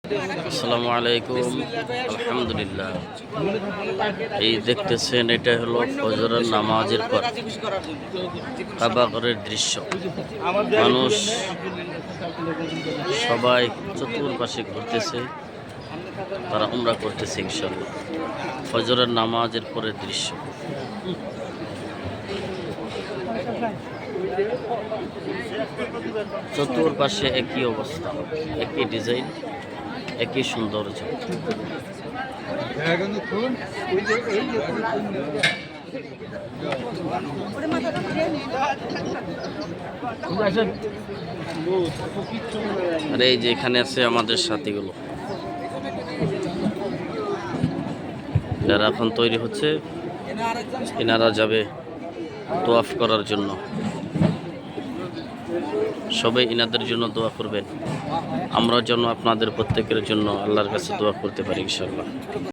আসসালামু আলাইকুম। আলহামদুলিল্লাহ, এই দেখতেছেন এটা হলো ফজরের নামাজের পর কাবাগরের দৃশ্য। মানুষ সবাই চতুর্পাশে ঘুরতেছে, তারা উমরা করতেছে ইনশাআল্লাহ। ফজরের নামাজের পরের দৃশ্য। চতুর্পাশে একই অবস্থা, একই ডিজাইন, একই সৌন্দর্য। আর এই যে এখানে আছে আমাদের সাথীগুলো, যারা এখন তৈরি হচ্ছে, এনারা যাবে তোয়াফ করার জন্য। সবাই ইনাদের জন্য দোয়া করবেন, আমরা যেন আপনাদের প্রত্যেকের জন্য আল্লাহর কাছে দোয়া করতে পারি ইনশাআল্লাহ।